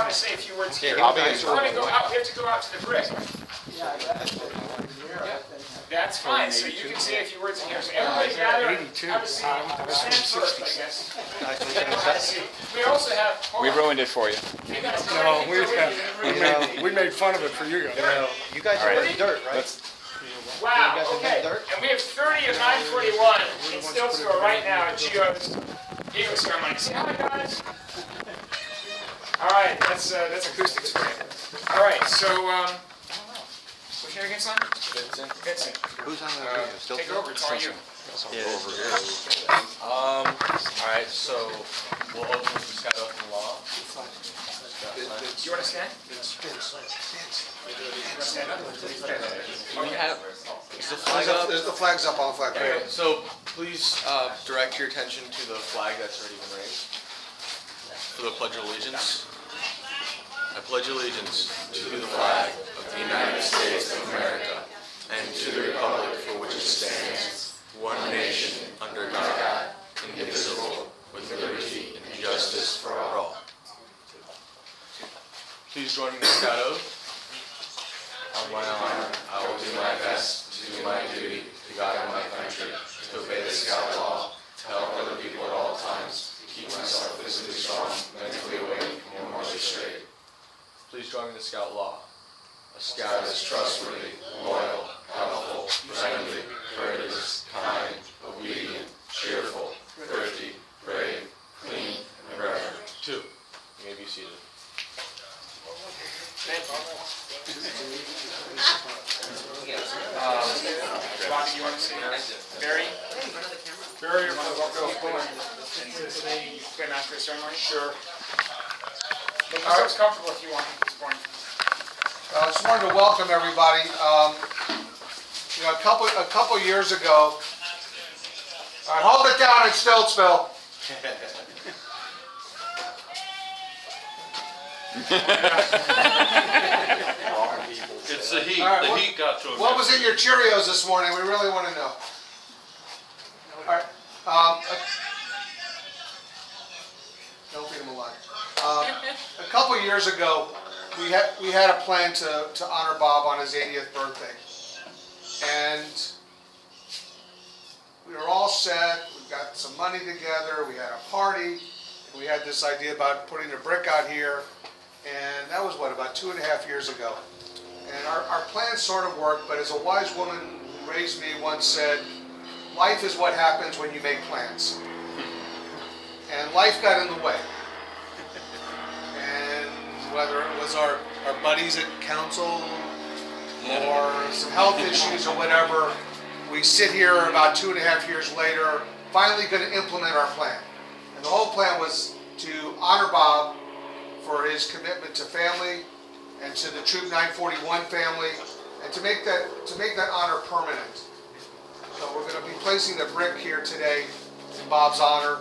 want to say a few words here. I'll be We want to go out. We have to go out to the brick. Yeah, That's fine. So you can say a few words in here. So everybody gather. Have a seat. Stand first, I guess. Have a seat. We also have. We ruined it for you. You guys No, know we made fun of it for you guys. You guys are in dirt, right? Wow, okay. And we have 30 of 941 in Stillsville right now at Gio's Eagle Ceremony. Say hi, guys. All right, that's acoustics for you. All right, so, what's your name again, son? Vincent. Who's on the video? Still? Take over, it's all you. All right, so we'll open with the Scout Open Law. Do you want to stand? You want to stand up? We have, is the flag up? The flag's up on the flag. Okay, so please direct your attention to the flag that's already been raised for the Pledge of Allegiance. I pledge allegiance to the flag of the United States of America and to the republic for which it stands, one nation, under God, indivisible, with liberty and justice for all. Please join me in the Scout Oath. On my honor, I will do my best to do my duty to God and my country, to obey the Scout law, to help other people at all times, to keep myself physically strong, mentally awake, and morally straight. Please join me in the Scout law. A Scout is trustworthy, loyal, helpful, friendly, courteous, kind, obedient, cheerful, thrifty, brave, clean, and reverent. 2. You may be seated. Bobby, you want to say Barry? Barry, you want to walk over and say you can ask for a ceremony? Sure. Make yourselves comfortable if you want at this point. I just wanted to welcome everybody. A couple years ago, all right, hold it down in Stiltsville. It's the heat. All right, The heat got to him. What was in your Cheerios this morning? We really want to know. All right. Don't feed them alive. A couple years ago, we had a plan to honor Bob on his 80th birthday, and we were all set. We got some money together. We had a party. We had this idea about putting a brick out here, and that was about 2.5 years ago. And our plan sort of worked, but as a wise woman who raised me once said, life is what happens when you make plans. And life got in the way. And whether it was our buddies at council or some health issues or whatever, we sit here about 2.5 years later, finally going to implement our plan. And the whole plan was to honor Bob for his commitment to family and to the Troop 941 family, and to make that honor permanent. So we're going to be placing the brick here today in Bob's honor,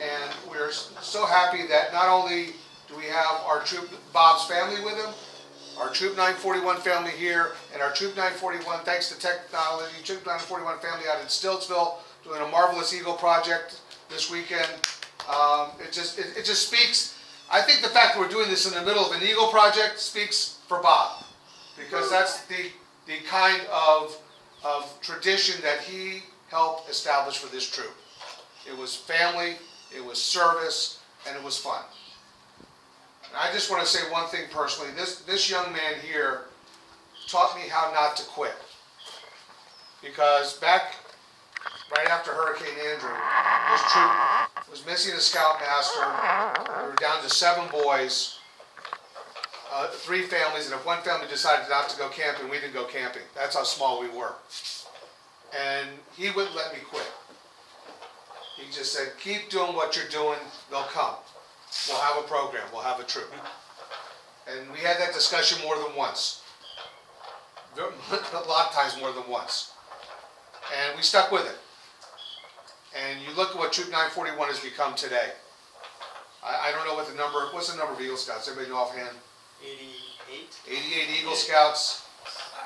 and we're so happy that not only do we have our Bob's family with him, our Troop 941 family here, and our Troop 941, thanks to technology, Troop 941 family out in Stiltsville, doing a marvelous Eagle project this weekend. It just speaks. I think the fact that we're doing this in the middle of an Eagle project speaks for Bob, because that's the kind of tradition that he helped establish for this troop. It was family, it was service, and it was fun. And I just want to say one thing personally. This young man here taught me how not to quit, because back right after Hurricane Andrew, this troop was missing a scoutmaster. We were down to 7 boys, 3 families, and if one family decided not to go camping, we didn't go camping. That's how small we were. And he wouldn't let me quit. He just said, keep doing what you're doing, they'll come. We'll have a program, we'll have a troop. And we had that discussion more than once. A lot of times more than once. And we stuck with it. And you look at what Troop 941 has become today. I don't know what's the number of Eagle Scouts? Everybody know offhand? 88. 88 Eagle Scouts.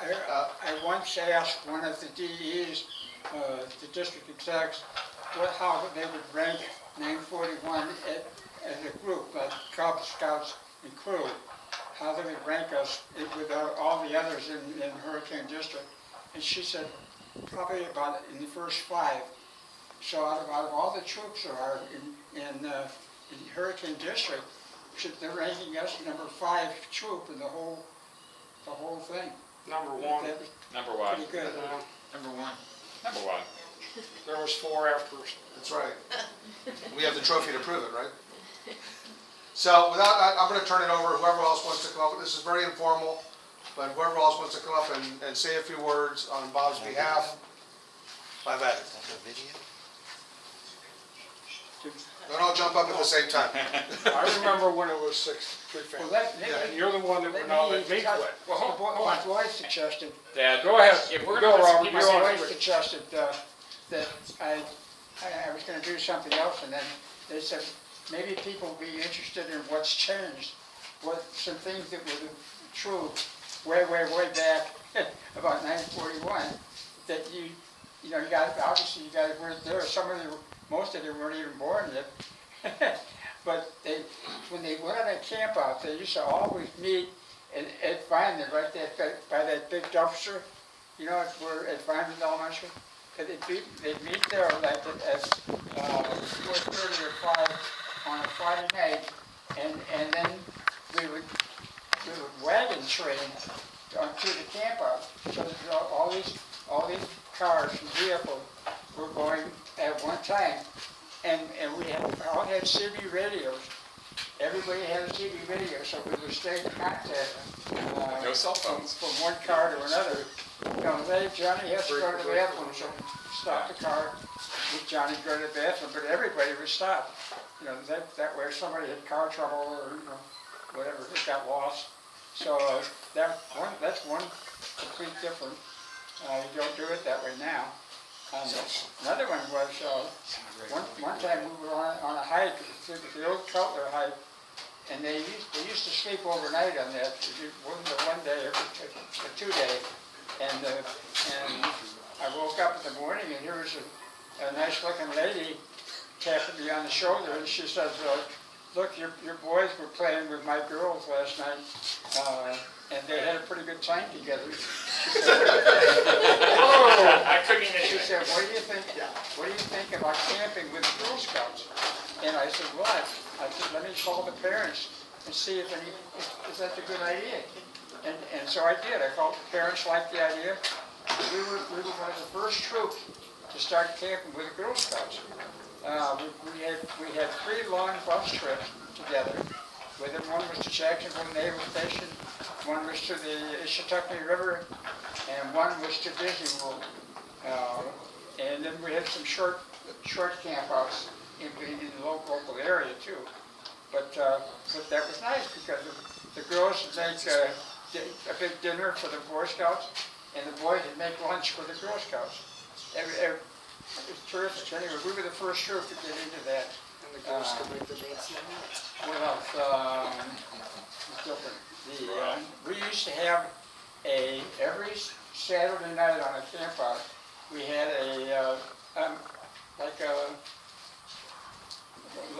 I once asked one of the DEs, the district execs, how they would rank 941 as a group, Cub Scouts, include, how they would rank us with all the others in Hurricane District. And she said, probably about in the first 5. So out of all the troops there are in Hurricane District, they're ranking us number 5 troop in the whole thing. Number 1. That was Number one. pretty good. Number one. Number one. There was 4 after. That's right. We have the trophy to prove it, right? So without, I'm gonna turn it over, whoever else wants to come up, this is very informal, but whoever else wants to come up and say a few words on Bob's behalf, have at it. Don't all jump up at the same time. I remember when it was 6, Well, let and you're the one that would not let me quit. Well, hold on. My boy suggested, Dad, Go ahead. If We're we're gonna gonna let Robert, people my say boy it. suggested that I was gonna do something else, and then they said, maybe people will be interested in what's changed, some things that were true way back, about 941, that you guys, obviously you guys weren't there, most of them weren't even born yet. But when they went on a camp out, they used to always meet at Vineland, right there by that big dumpster, where at Vineland Elementary. And they'd meet there like at 4:30 or 5 on a Friday night, and then we would wagon train to the camp out. So that all these cars and vehicles were going at one time. And we all had CB radios. Everybody had a CB radio, so we would stay in contact. No cell phones. From one car to another. Hey, Johnny has to go to the bathroom, so stop the car. Johnny go to the bathroom, but everybody would stop. That way if somebody had car trouble or whatever, it got lost. So that's one complete difference. You don't do it that way now. Another one was, one time we were on a hike, the old Cutler hike, and they used to sleep overnight on that. It wasn't a 1 day, it was a 2 day. And I woke up in the morning and here was a nice looking lady tapping me on the shoulder, and she says, look, your boys were playing with my girls last night, and they had a pretty good time together. She said, I couldn't even. she said, what do you think about camping with the Girl Scouts? And I said, what? I said, let me call the parents and see if is that a good idea? And so I did. I called the parents, liked the idea. We were one of the first troops to start camping with the Girl Scouts. We had 3 long bus trips together. With them. One was to Jacksonville Naval Station, one was to the Ishituckney River, and one was to Disney World. And then we had some short campouts in the local area too. But that was nice because the girls would make a big dinner for the Boy Scouts, and the boys would make lunch for the Girl Scouts. It was terrific. Anyway, we were the first troop to get into that. And the girls could make their dance. What else? Different. We used to have every Saturday night on a camp out, we had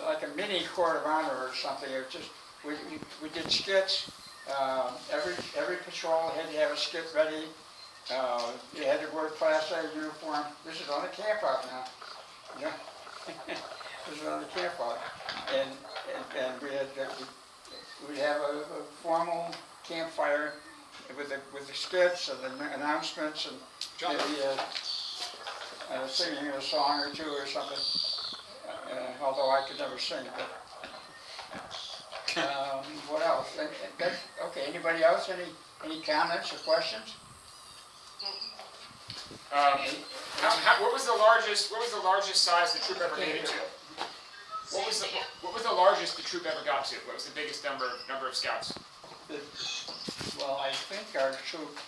like a mini court of honor or something. It was just we did skits. Every patrol had to have a skit ready. You had to wear Class A uniform. This is on a camp out now. This is on the camp out, and we'd have a formal campfire with the skits and the announcements and maybe singing a song or two or something. Although I could never sing, but what else? Okay. Anybody else? Any comments or questions? What was the largest size the troop ever made it to? What was the largest the troop ever got to? What was the biggest number of scouts? Well, I think our troop,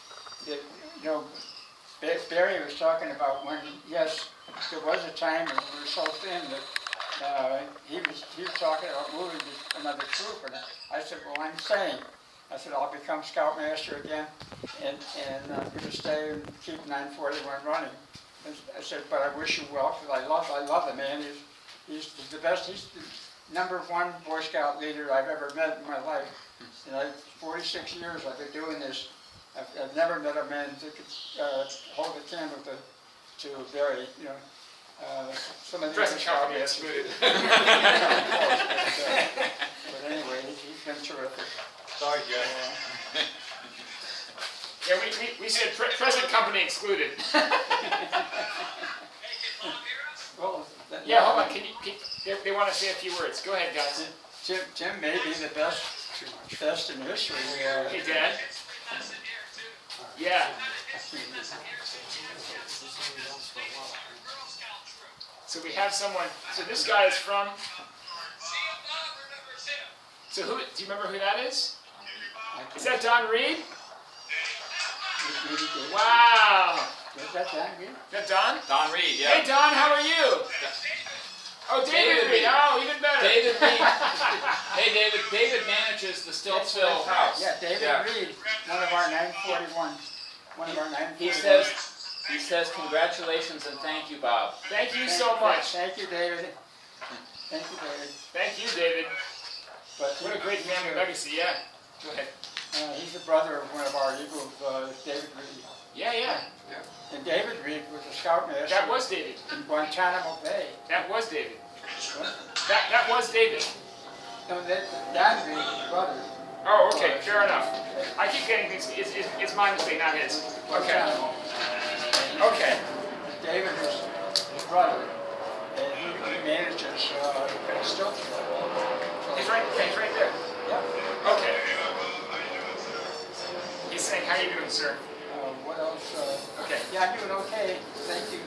Barry was talking about when, yes, there was a time when we were so thin that he was talking about moving to another troop, and I said, well, I said, I'll become scoutmaster again, and I'm going to stay and keep 941 running. And I said, but I wish you well, because I love the man. He's the best. #1 Boy Scout leader I've ever met in my life. 46 years I've been doing this. I've never met a man that could hold a candle to Barry, some of the Present other company scouts. excluded. But anyway, he's been terrific. Sorry, Jeff. Yeah, we said present company excluded. Well, Yeah, hold on, they want to say a few words. Go ahead, guys. Jim may be the best in history. Hey, Dad. Yeah. So we have someone, so this guy is from, so do you remember who that is? Is that Don Reed? Wow. Is that Don Reed? Is that Don? Don Reed, Hey, Don, how are you? Oh, David Reed. Oh, even better. David Reed. Hey, David. David manages the Stiltsville house. Yeah, David Reed, one of our 941. He says congratulations and thank you, Bob. Thank you so much. Thank you, David. Thank you, David. Thank you, David. But What a great family legacy, yeah. Go ahead. he's the brother of one of our Eagles, David Reed. Yeah. And David Reed was a scoutmaster That was David. in Guantanamo Bay. That was David. What? That was David. No, Don Reed, his brother. Oh, okay, fair enough. I keep getting things, it's my mistake, not his. Okay. Guantanamo. Okay. David was his brother, and he manages Stiltsville. He's right there. Yep. Okay. He's saying, how you doing, sir? What else? Okay. Yeah, I'm doing okay. Thank you.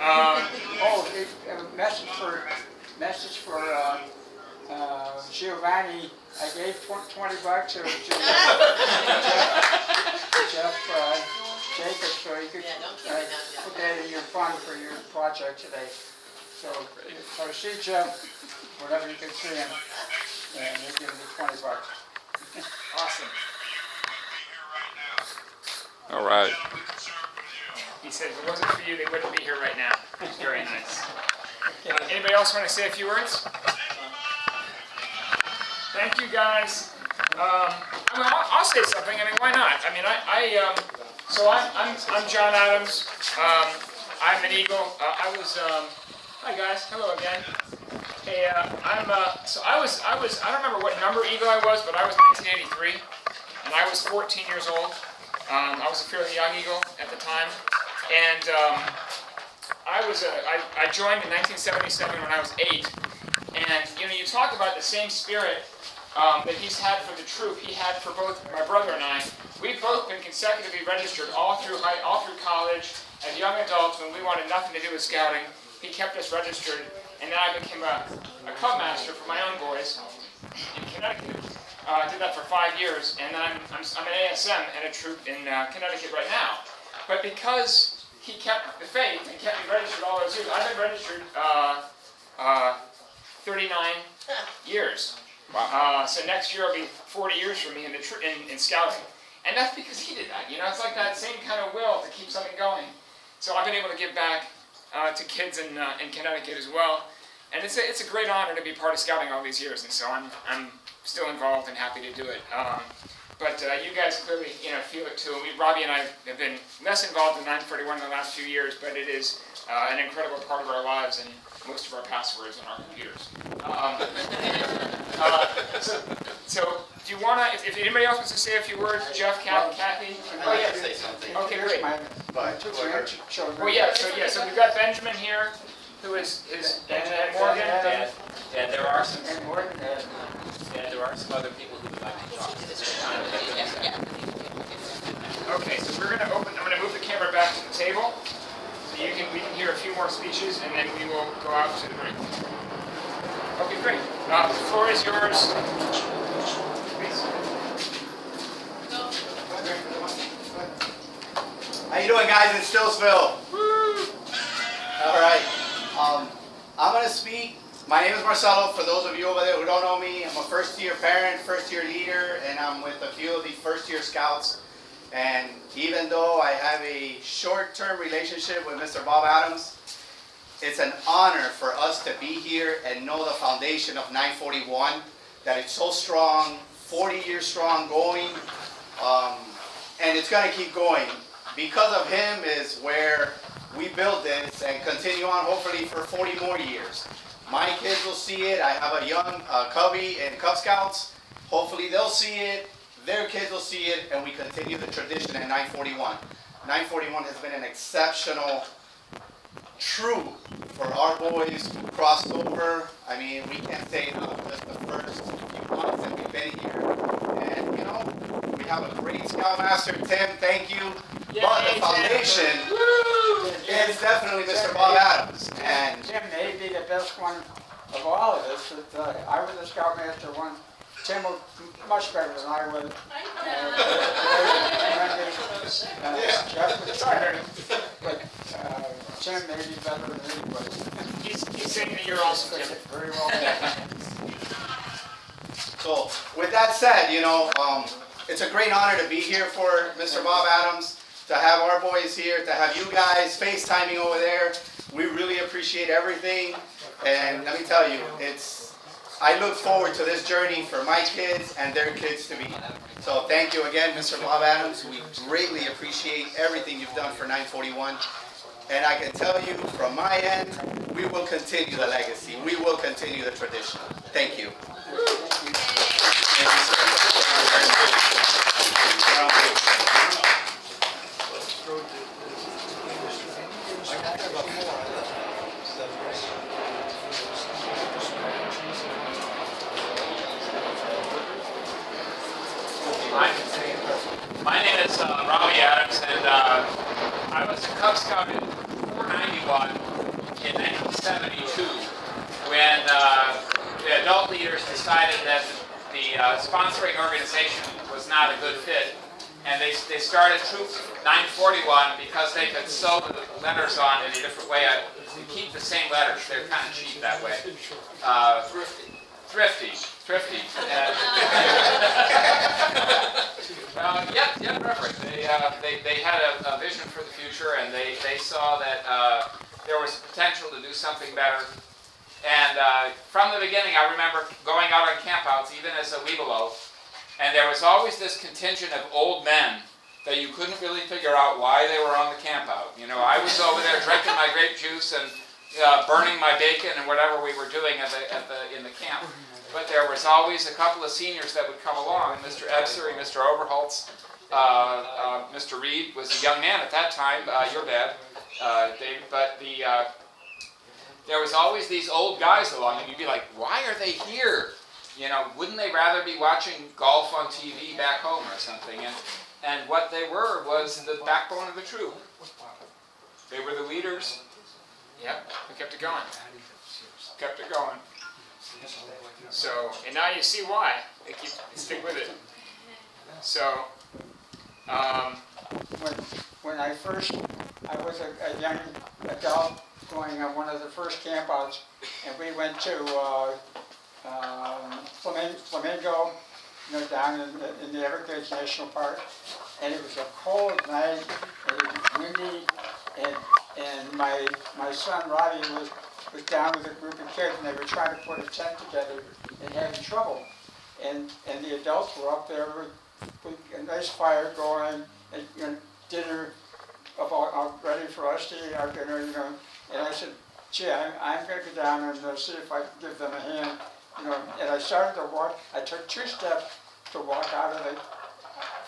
Um, A message for Giovanni. I gave $20 to Jeff Jacobs so he could put that in your fund for your project today. So see Jeff whenever you can see him, and he'll give you $20. awesome. All right. He said if it wasn't for you, they wouldn't be here right now. Very nice. Anybody else want to say a few words? Thank you, guys. I'll say something. I mean, why not? I mean, so I'm John Adams. I'm an Eagle. Hi guys. Hello again. Hey, I don't remember what number Eagle I was, but I was 1983, and I was 14 years old. I was a fairly young Eagle at the time, and I joined in 1977 when I was 8. And you talk about the same spirit that he's had for the troop. He had for both my brother and I. We've both been consecutively registered all through college. As young adults, when we wanted nothing to do with scouting, he kept us registered, and then I became a cub master for my own boys in Connecticut. Did that for 5 years, and then I'm an ASM at a troop in Connecticut right now. But because he kept the faith and kept me registered all those years, I've been registered 39 years. Wow. So next year will be 40 years for me in scouting. And that's because he did that. It's like that same kind of will to keep something going. So I've been able to give back to kids in Connecticut as well. And it's a great honor to be part of scouting all these years. And so I'm still involved and happy to do it. But you guys clearly feel it too. Robbie and I have been less involved in 941 in the last few years, but it is an incredible part of our lives and most of our passwords on our computers. So do you want to, if anybody else wants to say a few words, Jeff, Kathy? Oh, yeah. Say something. Okay, great. Children. Well, so we've got Benjamin here, who is Benjamin Morgan. Yeah, there are some other people who would like to talk. Okay, so I'm going to move the camera back to the table, so we can hear a few more speeches, and then we will go out to the break. Okay, great. The floor is yours. Please. How you doing, guys in Stiltsville? All right. I'm going to speak. My name is Marcelo. For those of you over there who don't know me, I'm a first-year parent, first-year leader, and I'm with a few of the first-year scouts. And even though I have a short-term relationship with Mr. Bob Adams, it's an honor for us to be here and know the foundation of 941, that it's so strong, 40 years strong going, and it's gonna keep going. Because of him is where we build this and continue on hopefully for 40 more years. My kids will see it. I have a young Cubby and Cub Scouts. Hopefully they'll see it, their kids will see it, and we continue the tradition at 941. 941 has been an exceptional troop for our boys who crossed over. I mean, we can't say enough, just the first few months that we've been here. And, you know, we have a great Scoutmaster, Tim, thank you. But the foundation is definitely Mr. Bob Adams. And Tim may be the best one of all of us. But, I was a Scoutmaster once. Tim was much better than I was. Jeff was better, but Tim may be better than anybody. He's saying that you're awesome, Tim. Very well. so, with that said, you know, it's a great honor to be here for Mr. Bob Adams, to have our boys here, to have you guys FaceTiming over there. We really appreciate everything. And let me tell you, I look forward to this journey for my kids and their kids to be. So thank you again, Mr. Bob Adams. We greatly appreciate everything you've done for 941. And I can tell you, from my end, we will continue the legacy. We will continue the tradition. Thank you. My name is Robbie Adams, and I was a Cub Scout in 491 in 1972 when the adult leaders decided that the sponsoring organization was not a good fit, and they started Troop 941 because they could sew the letters on in a different way. To keep the same letters, they're kind of cheap that way. Thrifty. Reverend. They had a vision for the future, and they saw that there was potential to do something better. And from the beginning, I remember going out on campouts, even as a Weebelo, and there was always this contingent of old men that you couldn't really figure out why they were on the campout. You know, I was over there drinking my grape juice and burning my bacon and whatever we were doing in the camp. But there was always a couple of seniors that would come along, Mr. Ebser, Mr. Overholtz, Mr. Reed was a young man at that time, your dad, David, but there was always these old guys along, and you'd be like, why are they here? You know, wouldn't they rather be watching golf on TV back home or something? And what they were was the backbone of the troop. They were the leaders. Yep, we kept it going. So, and now you see why. They stick with it. So, When I was a young adult going on one of the first campouts, and we went to Flamingo, you know, down in the Everglades National Park, and it was a cold night, it was windy, and my son Robbie was down with a group of kids, and they were trying to put a tent together and having trouble. And the adults were up there with a nice fire going, and you know, dinner ready for us to eat our dinner, you know. And I said, gee, I'm going to go down and see if I can give them a hand, you know. And I started to walk. I took 2 steps to walk out of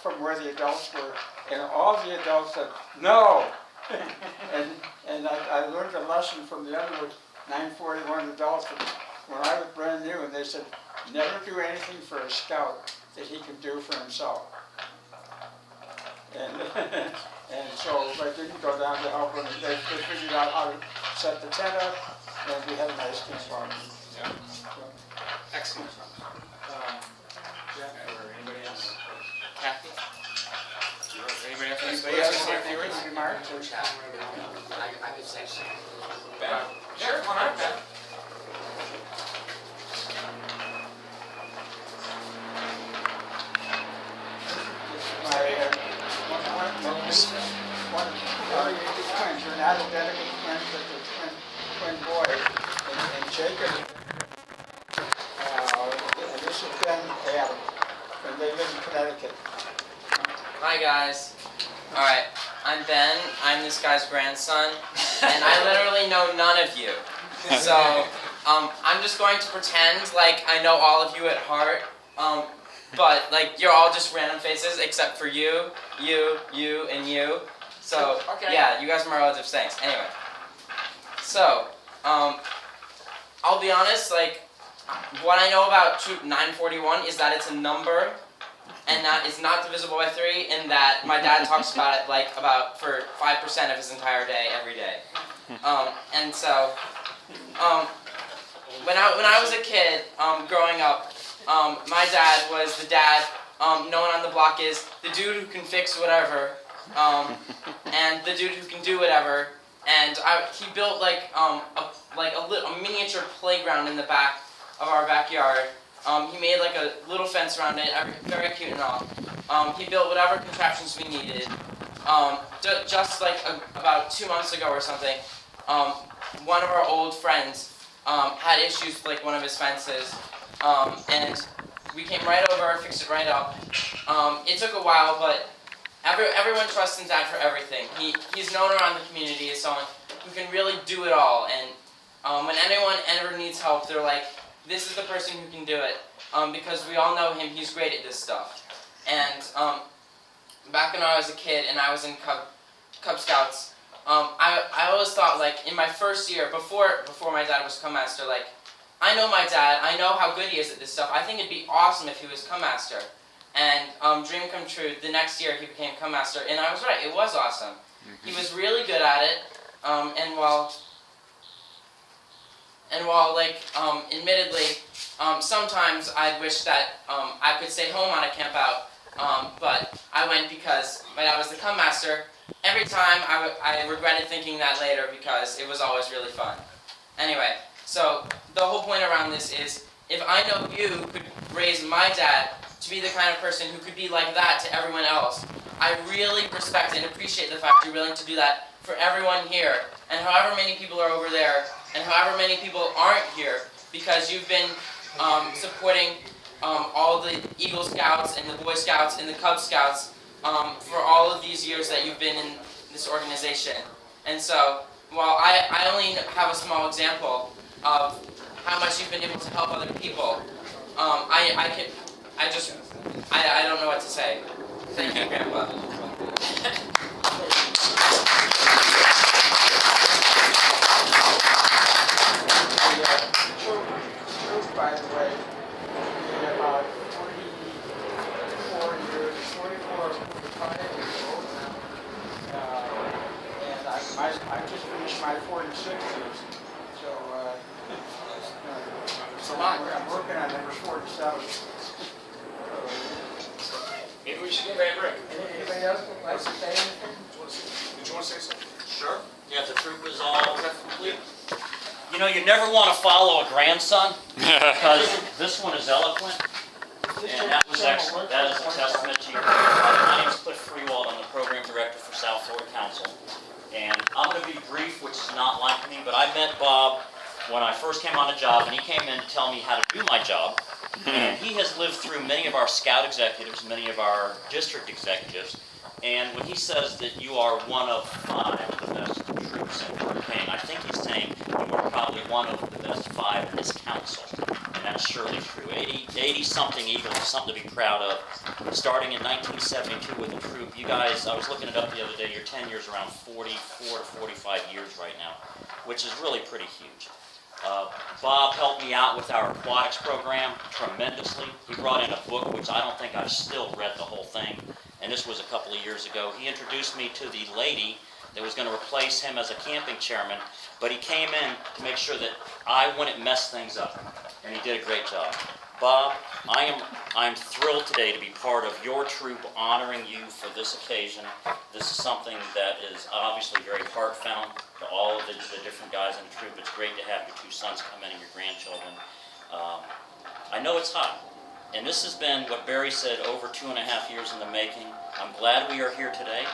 from where the adults were, and all the adults said, no. and I learned a lesson from the other 941 adults when I was brand new, and they said, never do anything for a scout that he can do for himself. And so I didn't go down to help them. They figured out how to set the tent up, and we had a nice campfire. yeah. Excellent. Jeff or anybody else? Kathy? Anybody else? Anybody else want to say a few words? Remarks? I could say so. Ben? Sure, come on, Ben. One of the twins, you're not identical twins, but they're twin They live in Connecticut. Hi guys. Alright, I'm Ben. I'm this guy's grandson. And I literally know none of you. So, I'm just going to pretend like I know all of you at heart. But, like, you're all just random faces except for you, and you. So, Okay. yeah, you guys are my relatives. Thanks. Anyway. So, I'll be honest, like, what I know about Troop 941 is that it's a number, and that it's not divisible by 3, and that my dad talks about it, like, for 5% of his entire day, every day. And so, when I was a kid, growing up, my dad was the dad known on the block as the dude who can fix whatever, and the dude who can do whatever. And he built like a miniature playground in the back of our backyard. He made like a little fence around it, very cute and all. He built whatever contraptions we needed. Just like about 2 months ago or something, one of our old friends had issues with like one of his fences, and we came right over, fixed it right up. It took a while, but everyone trusts in Dad for everything. He's known around the community as someone who can really do it all, and when anyone ever needs help, they're like, this is the person who can do it, because we all know him, he's great at this stuff. And back when I was a kid and I was in Cub Scouts, I always thought, like, in my first year, before my dad was Cub Master, like, I know my dad, I know how good he is at this stuff, I think it'd be awesome if he was Cub Master. And dream come true, the next year he became Cub Master, and I was right, it was awesome. He was really good at it, and while like, admittedly, sometimes I'd wish that I could stay home on a camp out, but I went because my dad was the Cub Master. Every time I regretted thinking that later because it was always really fun. Anyway, so the whole point around this is, if I know you could raise my dad to be the kind of person who could be like that to everyone else, I really respect and appreciate the fact you're willing to do that for everyone here, and however many people are over there, and however many people aren't here, because you've been supporting all the Eagle Scouts and the Boy Scouts and the Cub Scouts for all of these years that you've been in this organization. And so, while I only have a small example of how much you've been able to help other people, I don't know what to say. Thank you, Grandpa. Troop, by the way, is about 44 years, 44 or 45 years old now. And I just finished my 46 years. So, It's a lot. I'm working on number 47. Maybe we should give a break. Anybody else would like to say anything? Did you want to say something? Sure. Yeah, the troop is all complete. You know, you never want to follow a grandson, because this one is eloquent, and that was excellent. That is a testament to your My name is Cliff Freewald. I'm the Program Director for South Florida Council. And I'm going to be brief, which is not like me, but I met Bob when I first came on the job, and he came in to tell me how to do my job. And he has lived through many of our scout executives, many of our district executives, and when he says that you are one of 5 of the best troops in campaign, I think he's saying you are probably one of the best 5 in this council. And that's surely true. 80-something Eagles is something to be proud of. Starting in 1972 with the troop, you guys, I was looking it up the other day, your tenure's around 44 to 45 years right now, which is really pretty huge. Bob helped me out with our aquatics program tremendously. He brought in a book, which I don't think I've still read the whole thing, and this was a couple of years ago. He introduced me to the lady that was going to replace him as a camping chairman, but he came in to make sure that I wouldn't mess things up, and he did a great job. Bob, I'm thrilled today to be part of your troop, honoring you for this occasion. This is something that is obviously very heartfelt to all of the different guys in the troop. It's great to have your 2 sons come in and your grandchildren. I know it's hot, and this has been, what Barry said, over 2.5 years in the making. I'm glad we are here today.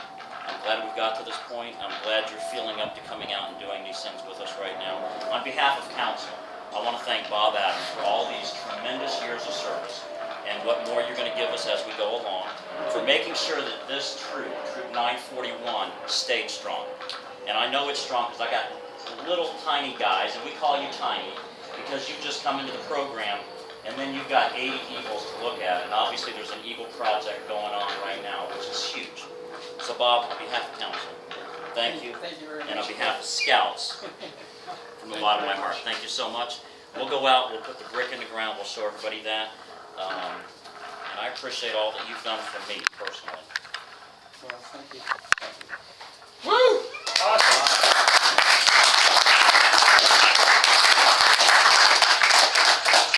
I'm glad we've got to this point. I'm glad you're feeling up to coming out and doing these things with us right now. On behalf of council, I want to thank Bob Adams for all these tremendous years of service and what more you're going to give us as we making sure that this troop, Troop 941, stayed strong. And I know it's strong because I got little tiny guys, and we call you tiny because you've just come into the program, and then you've got 80 Eagles to look at, and obviously there's an Eagle project going on right now, which is huge. So Bob, on behalf of council, thank you. Thank you very much. And on behalf of Scouts, from the bottom of my heart, thank you so much. We'll go out, we'll put the brick in the ground, we'll show everybody that. And I appreciate all that you've done for me personally. Well, thank you. Woo!